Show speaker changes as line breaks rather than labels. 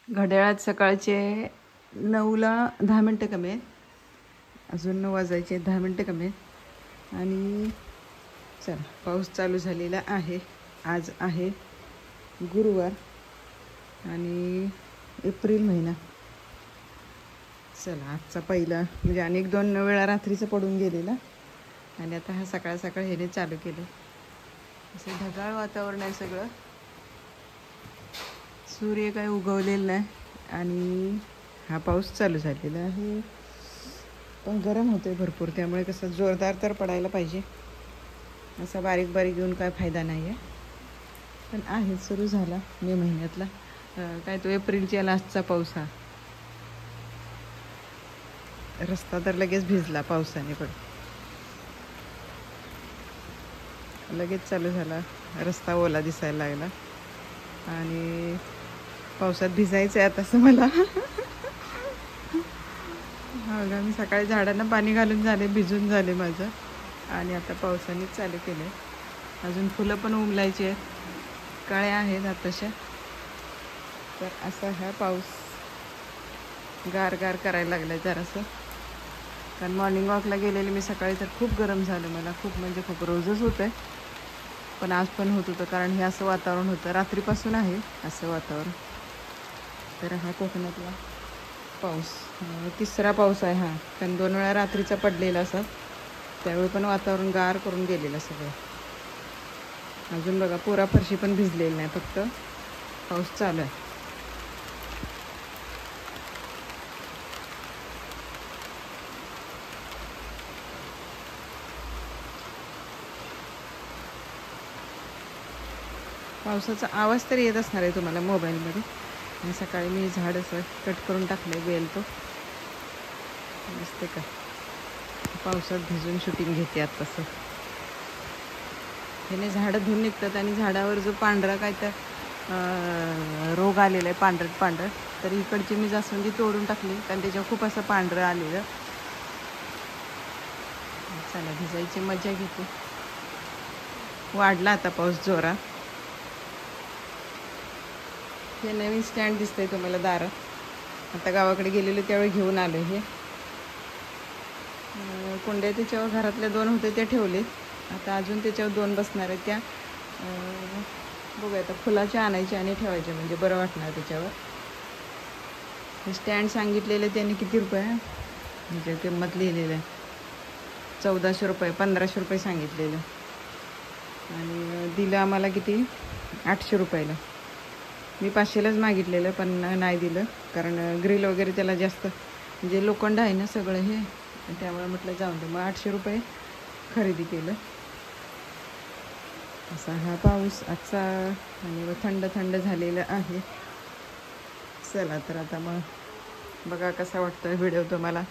घड्याळात सकाळचे 9ला 10 मिनटं कमी आहेत. अजून 9 वाजायचे 10 मिनटं कमी आहेत. आणि चला पाऊस चालू झालेला आहे. आज आहे गुरुवार आणि एप्रिल महिना. चला आजचा पहिला म्हणजे अनेक 2 वेळा रात्रीचं पडून गेलेला आणि आता हा सकाळ सकाळ ह्याने चालू केलं. असं ढगाळ वातावरण आहे सगळं. सूर्य काय उगवलेला नाही आणि हा पाऊस चालू झालेला आहे. पण गरम होते भरपूर, त्यामुळे कसं जोरदार तर पडायला पाहिजे. असा बारीक बारीक येऊन काय फायदा नाही आहे. पण आहे सुरू झाला मे महिन्यातला काय तो एप्रिलच्या लास्टचा पाऊस. हा रस्ता तर लगेच भिजला पावसाने, पण लगेच चालू झाला. रस्ता ओला दिसायला लागला आणि पावसात भिजायचं आहे आता असं मला. हा का, मी सकाळी झाडांना पाणी घालून झाले, भिजून झाले माझं आणि आता पावसानेच चालू केलं आहे. अजून फुलं पण उमलायची आहेत, कळ्या आहेत आताशा. तर असा हा पाऊस गार गार करायला लागला आहे जरासं. कारण मॉर्निंग वॉकला गेलेले मी सकाळी, तर खूप गरम झालं मला, खूप म्हणजे खूप. रोजच होतं आहे पण आज पण होत होतं, कारण हे असं वातावरण होतं रात्रीपासून आहे असं वातावरण. तर हा कोकणातला पाऊस तिसरा पाऊस आहे हा. कारण 2 वेळा रात्रीचा पडलेला असा, त्यावेळी पण वातावरण गार करून गेलेलं सगळं. अजून बघा पुरा फरशी पण भिजलेली नाही, फक्त पाऊस चालू आहे. पावसाचा आवाज तरी येत असणार आहे तुम्हाला मोबाईलमध्ये. आणि सकाळी मी झाड असं कट करून टाकलं बेल, तो दिसते का. पावसात भिजून शूटिंग घेते आता तसं. ह्याने झाडं धुवून निघतात आणि झाडावर जो पांढरा काय तर रोग आलेला आहे, पांढरट पांढरट, तर इकडची मी जास्वंदी तोडून टाकली कारण त्याच्यावर खूप असं पांढरं आलेलं. चला भिजायची मजा घेते. वाढला आता पाऊस जोरात. हे नवीन स्टँड दिसतंय तुम्हाला दारात, आता गावाकडे गेलेले त्यावेळी घेऊन आलो. हे कुंड्या त्याच्यावर घरातल्या 2 होते ते ठेवले, आता अजून त्याच्यावर 2 बसणार आहेत. त्या बघूया आता फुलाच्या आणायच्या आणि ठेवायच्या, म्हणजे बरं वाटणार त्याच्यावर. हे स्टँड सांगितलेलं त्यांनी किती रुपये, म्हणजे किंमत लिहिलेलं आहे 1400 रुपये, 1500 रुपये सांगितलेलं आणि दिलं आम्हाला किती 800 रुपयाला. मी 500लाच मागितलेलं पण नाही दिलं, कारण ग्रिल वगैरे त्याला जास्त म्हणजे लोखंड आहे ना सगळं हे, त्यामुळे म्हटलं जाऊन दे. मग 800 रुपये खरेदी केलं. असा हा पाऊस आजचा आणि थंड थंड झालेलं आहे. चला तर आता मग बघा कसा वाटतोय व्हिडिओ तुम्हाला.